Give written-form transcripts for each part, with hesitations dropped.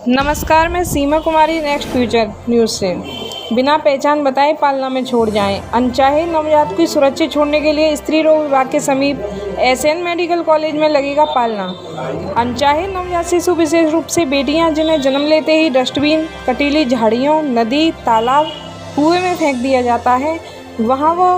नमस्कार, मैं सीमा कुमारी next future news से। बिना पहचान बताए पालना में छोड़ जाएं। अनचाहे नवजात को सुरक्षित छोड़ने के लिए स्त्री रोग विभाग के समीप एसएन मेडिकल कॉलेज में लगेगा पालना। अनचाहे नवजात शिशु, विशेष रूप से बेटियां जिन्हें जन्म लेते ही डस्टबिन, कटीली झाड़ियों, नदी, तालाब, कुएं में फेंक दिया जाता है, वहां वो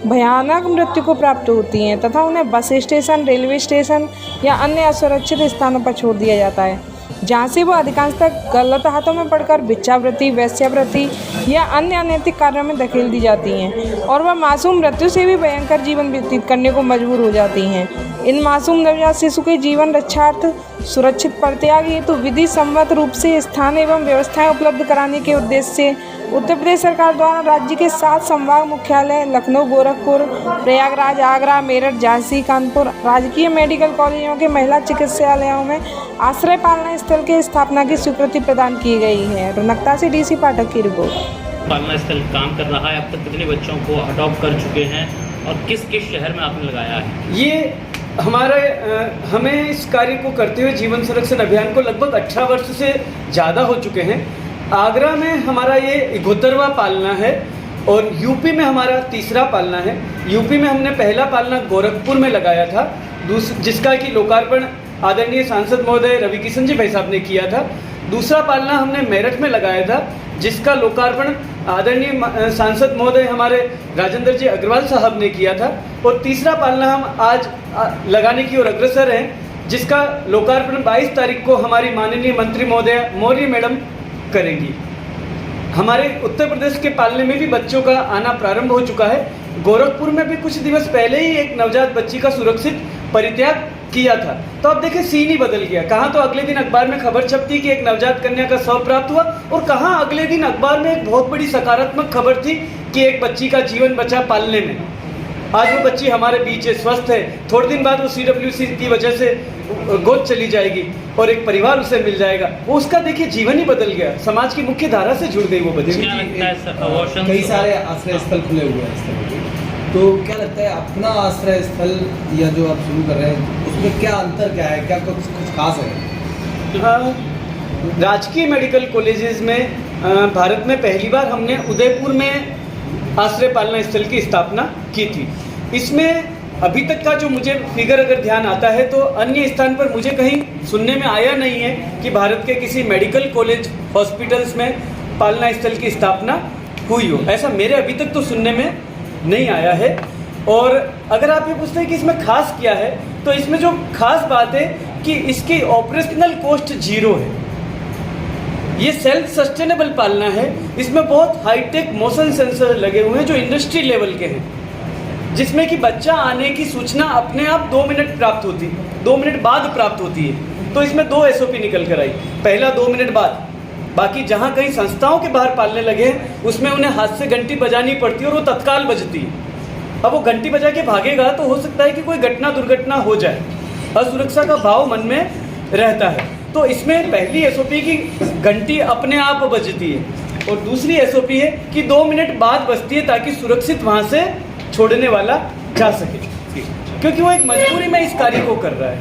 भयानक मृत्यु को प्राप्त होती हैं तथा उन्हें बस स्टेशन, रेलवे स्टेशन या अन्य असुरक्षित स्थानों पर छोड़ दिया जाता है, जहाँ से वो अधिकांशतः गलत हाथों में पड़कर भिक्षावृत्ति, वेश्यावृत्ति या अन्य अनैतिक कार्यों में धकेल दी जाती हैं और वह मासूम मृत्यु से भी भयंकर जीवन व्यतीत करने को मजबूर हो जाती हैं। इन मासूम नवजात शिशु के जीवन रक्षार्थ सुरक्षित परित्याग हेतु विधि सम्मत रूप से स्थान एवं व्यवस्थाएं उपलब्ध कराने के उद्देश्य से उत्तर प्रदेश सरकार द्वारा राज्य के 7 संभाग मुख्यालय लखनऊ, गोरखपुर, प्रयागराज, आगरा, मेरठ, झांसी, कानपुर राजकीय मेडिकल कॉलेजों के महिला चिकित्सालयों में आश्रय पालना स्थल के स्थापना की स्वीकृति प्रदान की गई है। रौनकता से डीसी पाठक की रिपोर्ट। पालना स्थल काम कर रहा है, अब तक कितने बच्चों को अडॉप्ट कर चुके हैं और किस किस शहर में आपने लगाया है? ये हमें इस कार्य को करते हुए जीवन संरक्षण अभियान को लगभग 18 वर्ष से ज़्यादा हो चुके हैं। आगरा में हमारा ये 71वां पालना है और यूपी में हमारा 3रा पालना है। यूपी में हमने पहला पालना गोरखपुर में लगाया था, जिसका कि लोकार्पण आदरणीय सांसद महोदय रवि किशन जी भाई साहब ने किया था। दूसरा पालना हमने मेरठ में लगाया था, जिसका लोकार्पण आदरणीय सांसद महोदय हमारे राजेंद्र जी अग्रवाल साहब ने किया था। और तीसरा पालना हम आज लगाने की ओर अग्रसर हैं, जिसका लोकार्पण 22 तारीख को हमारी माननीय मंत्री महोदय मौर्य मैडम करेंगी। हमारे उत्तर प्रदेश के पालने में भी बच्चों का आना प्रारंभ हो चुका है। गोरखपुर में भी कुछ दिवस पहले ही एक नवजात बच्ची का सुरक्षित परित्याग किया था। तो अब देखिए सीन ही बदल गया। कहाँ तो अगले दिन अखबार में खबर छपती कि एक नवजात कन्या का शव प्राप्त हुआ और कहाँ अगले दिन अखबार में एक बहुत बड़ी सकारात्मक खबर थी कि एक बच्ची का जीवन बचा पालने में। आज वो बच्ची हमारे बीच है, स्वस्थ है। थोड़े दिन बाद वो CWC की वजह से गोद चली जाएगी और एक परिवार उसे मिल जाएगा। वो उसका देखिए जीवन ही बदल गया, समाज की मुख्य धारा से जुड़ गई वो बच्ची। कई सारे आश्रय स्थल खुले हुए हैं इस तरह के, तो क्या लगता है अपना आश्रय स्थल या जो आप शुरू कर रहे हैं उसमें क्या अंतर क्या है, क्या कुछ खास है? राजकीय मेडिकल कॉलेजेस में भारत में पहली बार हमने उदयपुर में आश्रय पालना स्थल की स्थापना की थी। इसमें अभी तक का जो मुझे फिगर अगर ध्यान आता है तो अन्य स्थान पर मुझे कहीं सुनने में आया नहीं है कि भारत के किसी मेडिकल कॉलेज हॉस्पिटल्स में पालना स्थल की स्थापना हुई हो। ऐसा मेरे अभी तक तो सुनने में नहीं आया है। और अगर आप ये पूछते हैं कि इसमें खास क्या है, तो इसमें जो खास बात है कि इसकी ऑपरेशनल कॉस्ट 0 है। ये सेल्फ सस्टेनेबल पालना है। इसमें बहुत हाईटेक मोशन सेंसर लगे हुए हैं जो इंडस्ट्री लेवल के हैं, जिसमें कि बच्चा आने की सूचना अपने आप 2 मिनट प्राप्त होती है, 2 मिनट बाद प्राप्त होती है। तो इसमें 2 SOP निकल कर आई। पहला 2 मिनट बाद, बाकी जहाँ कहीं संस्थाओं के बाहर पालने लगे हैं उसमें उन्हें हाथ से घंटी बजानी पड़ती है और वो तत्काल बजती है। अब वो घंटी बजा के भागेगा तो हो सकता है कि कोई दुर्घटना हो जाए, असुरक्षा का भाव मन में रहता है। तो इसमें पहली SOP की घंटी अपने आप बजती है और दूसरी SOP है कि 2 मिनट बाद बजती है ताकि सुरक्षित वहाँ से छोड़ने वाला जा सके, क्योंकि वो एक मजबूरी में इस कार्य को कर रहा है।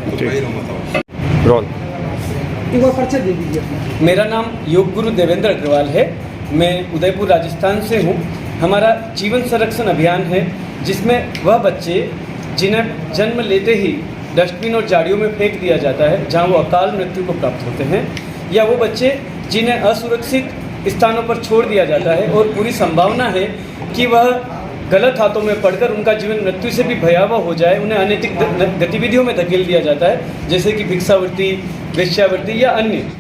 मेरा नाम योग गुरु देवेंद्र अग्रवाल है। मैं उदयपुर राजस्थान से हूँ। हमारा जीवन संरक्षण अभियान है, जिसमें वह बच्चे जिन्हें जन्म लेते ही डस्टबिन और झाड़ियों में फेंक दिया जाता है, जहाँ वो अकाल मृत्यु को प्राप्त होते हैं, या वो बच्चे जिन्हें असुरक्षित स्थानों पर छोड़ दिया जाता है और पूरी संभावना है कि वह गलत हाथों में पड़कर उनका जीवन मृत्यु से भी भयावह हो जाए, उन्हें अनैतिक गतिविधियों में धकेल दिया जाता है, जैसे कि भिक्षावृत्ति, वेश्यावृत्ति या अन्य।